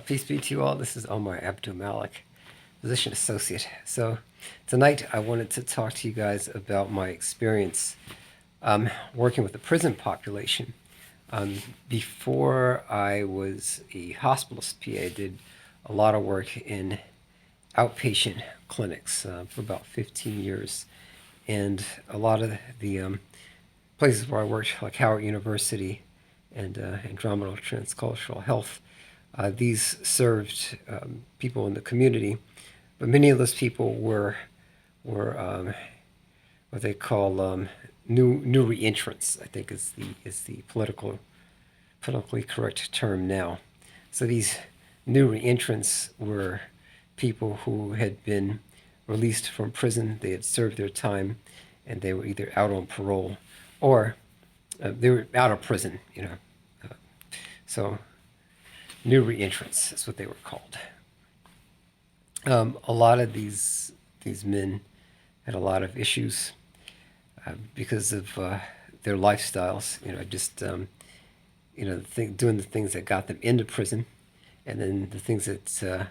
Peace be to you all. This is Omar Abdul Malik, physician associate. So tonight I wanted to talk to you guys about my experience working with the prison population. Before I was a hospitalist PA, I did a lot of work in outpatient clinics for about 15 years. And a lot of the places where I worked, like Howard University and Andromeda Transcultural Health, these served people in the community, but many of those people were what they call new reentrants. I think is the politically correct term now. So these new reentrants were people who had been released from prison. They had served their time, and they were either out on parole or they were out of prison. So new reentrants is what they were called. A lot of these men had a lot of issues because of their lifestyles. Doing the things that got them into prison, and then the things that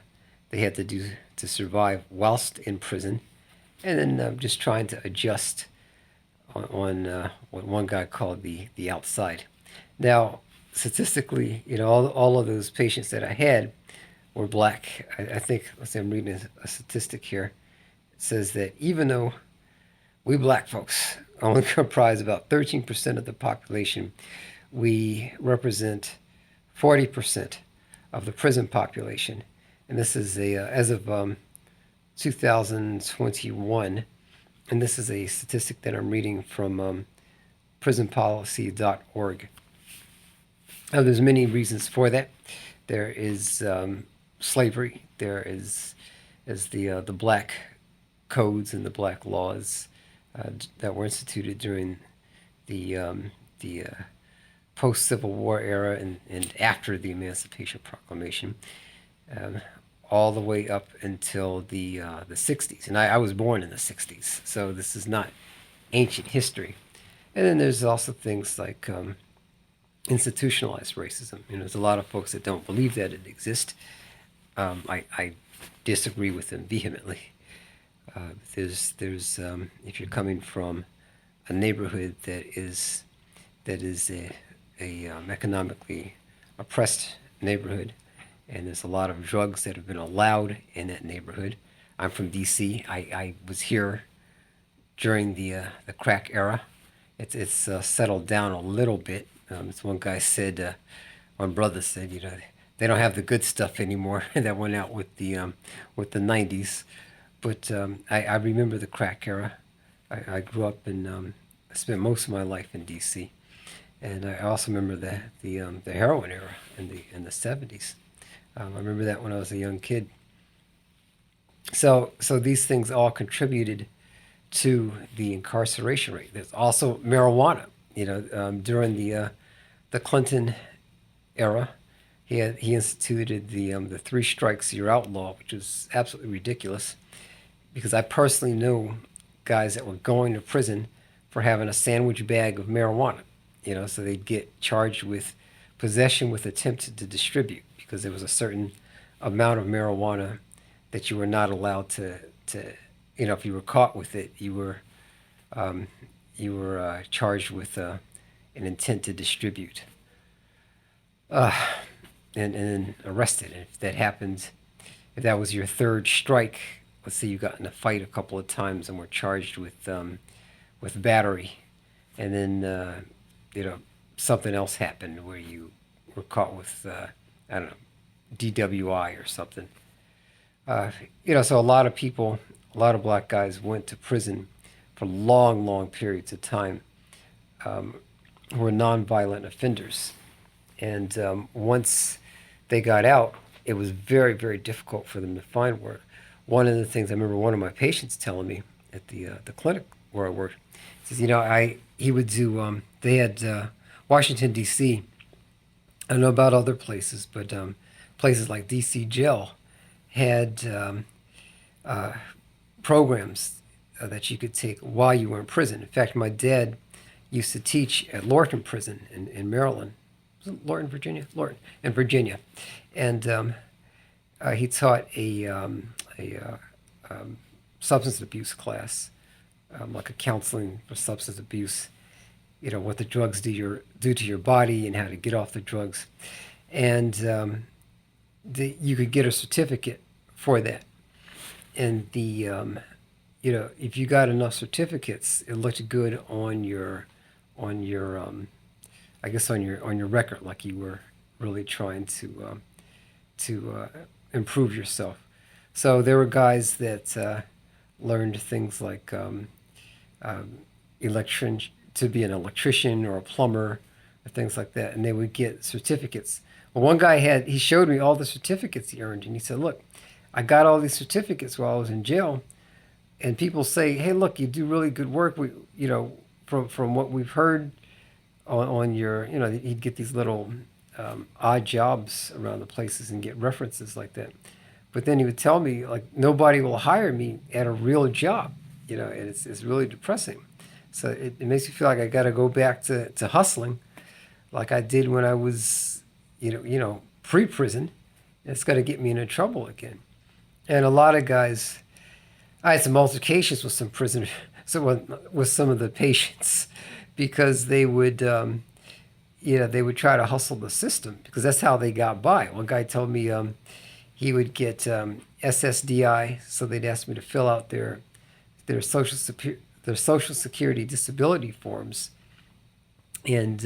they had to do to survive whilst in prison, and then just trying to adjust on what one guy called the outside. Now, statistically, all of those patients that I had were black. I think, let's say I'm reading a statistic here. It says that even though we black folks only comprise about 13% of the population, we represent 40% of the prison population. And this is as of 2021, and this is a statistic that I'm reading from prisonpolicy.org. Now, there's many reasons for that. There is slavery. There is the black codes and the black laws that were instituted during the post-Civil War era and after the Emancipation Proclamation, all the way up until the 60s. And I was born in the 60s, so this is not ancient history. And then there's also things like institutionalized racism. There's a lot of folks that don't believe that it exists. I disagree with them vehemently. There's if you're coming from a neighborhood that is a economically oppressed neighborhood, and there's a lot of drugs that have been allowed in that neighborhood. I'm from D.C. I was here during the crack era. It's settled down a little bit. As one guy said, one brother said, they don't have the good stuff anymore that went out with the 90s. But I remember the crack era. I grew up and I spent most of my life in D.C. And I also remember the heroin era in the 70s. I remember that when I was a young kid. So these things all contributed to the incarceration rate. There's also marijuana. During the Clinton era, he instituted the 3 strikes you're outlaw, which is absolutely ridiculous. Because I personally know guys that were going to prison for having a sandwich bag of marijuana. So they'd get charged with possession with attempt to distribute, because there was a certain amount of marijuana that you were not allowed to if you were caught with it, you were charged with an intent to distribute, and then arrested. And if that happened, if that was your 3rd strike, let's say you got in a fight a couple of times and were charged with battery, and then something else happened where you were caught with I don't know, DWI or something. So a lot of people, a lot of black guys went to prison for long periods of time, were nonviolent offenders. And once they got out, it was very, very difficult for them to find work. One of the things I remember one of my patients telling me at the clinic where I worked, he says, he would do, they had Washington, D.C. I don't know about other places, but places like D.C. jail had programs that you could take while you were in prison. In fact, my dad used to teach at Lorton Prison in Maryland. Was it Lorton, Virginia? Lorton, in Virginia. and he taught a substance abuse class, like a counseling for substance abuse. You know what the drugs do to your body and how to get off the drugs, and you could get a certificate for that. And if you got enough certificates, it looked good on your I guess on your record, like you were really trying to improve yourself. So there were guys that learned things like electrician to be an electrician or a plumber or things like that, and they would get certificates. Well, one guy he showed me all the certificates he earned, and he said, "Look, I got all these certificates while I was in jail, and people say, hey, look, you do really good work. From what we've heard on your, he'd get these little odd jobs around the places and get references like that. But then he would tell me, like, nobody will hire me at a real job, and it's really depressing. So it makes me feel like I got to go back to hustling like I did when I was, pre-prison. It's got to get me into trouble again. And a lot of guys, I had some altercations with some prisoners, so with some of the patients, because they would try to hustle the system because that's how they got by. One guy told me he would get SSDI, so they'd ask me to fill out their social security disability forms, and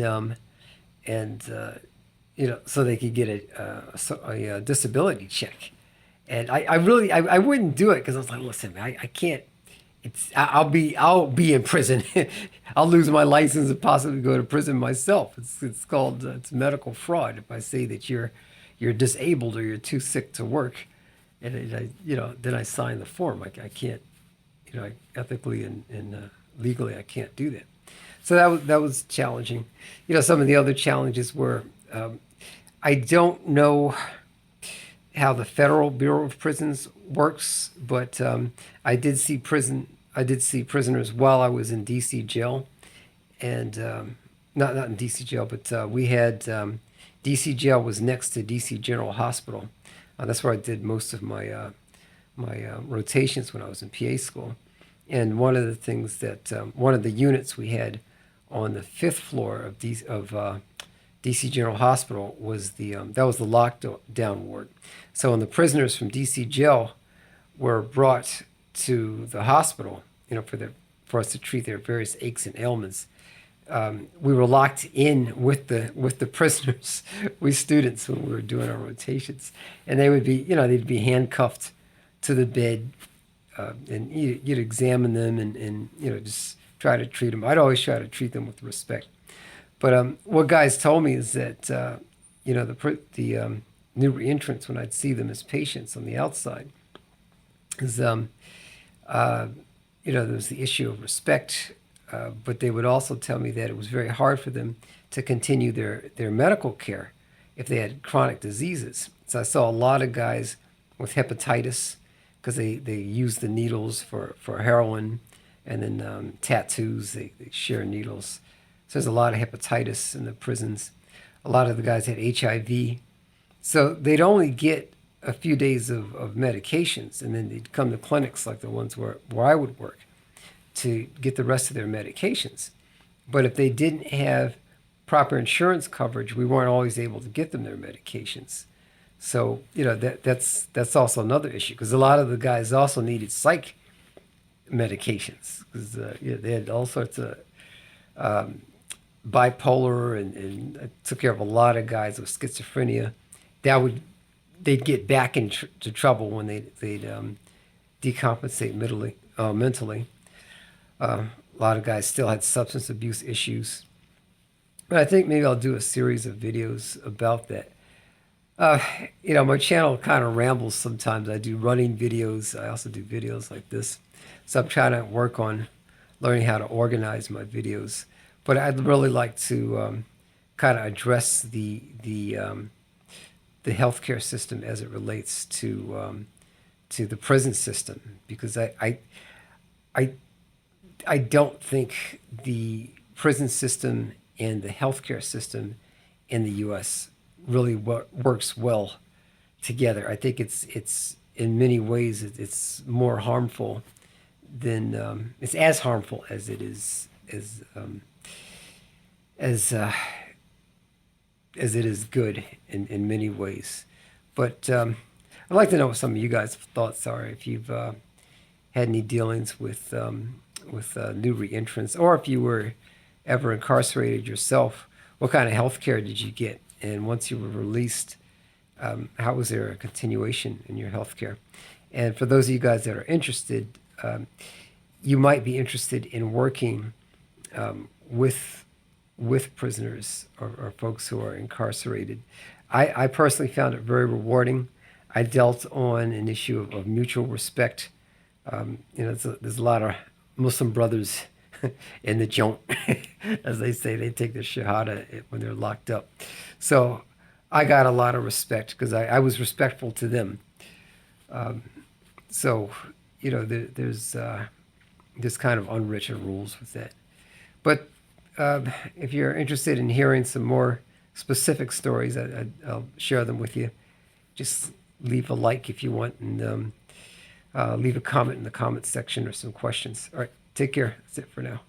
so they could get a disability check. And I wouldn't do it because I was like, listen, man, I can't. I'll be in prison. I'll lose my license and possibly go to prison myself. It's called it's medical fraud if I say that you're disabled or you're too sick to work, and then I sign the form. I can't, ethically and legally I can't do that. So that was challenging. Some of the other challenges were I don't know how the Federal Bureau of Prisons works, but I did see prisoners while I was in D.C. jail, and not in D.C. jail, but we had D.C. jail was next to D.C. General Hospital. That's where I did most of my rotations when I was in PA school. And one of the things that one of the units we had on the fifth floor of DC General Hospital was that was the lockdown ward. So when the prisoners from DC jail were brought to the hospital, for us to treat their various aches and ailments, we were locked in with the prisoners, we students, when we were doing our rotations, and they would be they'd be handcuffed to the bed, and you'd examine them and just try to treat them. I'd always try to treat them with respect. But what guys told me is that the new reentrants, when I'd see them as patients on the outside, is there was the issue of respect, but they would also tell me that it was very hard for them to continue their medical care if they had chronic diseases. So I saw a lot of guys with hepatitis because they use the needles for heroin, and then tattoos, they share needles. So there's a lot of hepatitis in the prisons. A lot of the guys had HIV. So they'd only get a few days of medications, and then they'd come to clinics like the ones where I would work to get the rest of their medications. But if they didn't have proper insurance coverage, we weren't always able to get them their medications. So, that's also another issue, because a lot of the guys also needed psych medications, because they had all sorts of bipolar, and I took care of a lot of guys with schizophrenia. They'd get back into trouble when they'd decompensate mentally. A lot of guys still had substance abuse issues. But I think maybe I'll do a series of videos about that. My channel kind of rambles sometimes. I do running videos. I also do videos like this. So I'm trying to work on learning how to organize my videos. But I'd really like to kind of address the healthcare system as it relates to the prison system, because I don't think the prison system and the healthcare system in the U.S. really works well together. I think it's in many ways it's more harmful than it's as harmful as it is as as it is good in many ways. But I'd like to know what some of you guys' thoughts are. If you've had any dealings with new reentrants, or if you were ever incarcerated yourself, what kind of health care did you get? And once you were released, how was there a continuation in your health care? And for those of you guys that are interested, you might be interested in working with prisoners or folks who are incarcerated. I personally found it very rewarding. I dealt on an issue of mutual respect. There's a lot of Muslim brothers in the joint, as they say. They take their shahada when they're locked up. So I got a lot of respect because I was respectful to them. So, there's kind of unwritten rules with that. But if you're interested in hearing some more specific stories, I'll share them with you. Just leave a like if you want, and leave a comment in the comment section or some questions. All right, take care. That's it for now.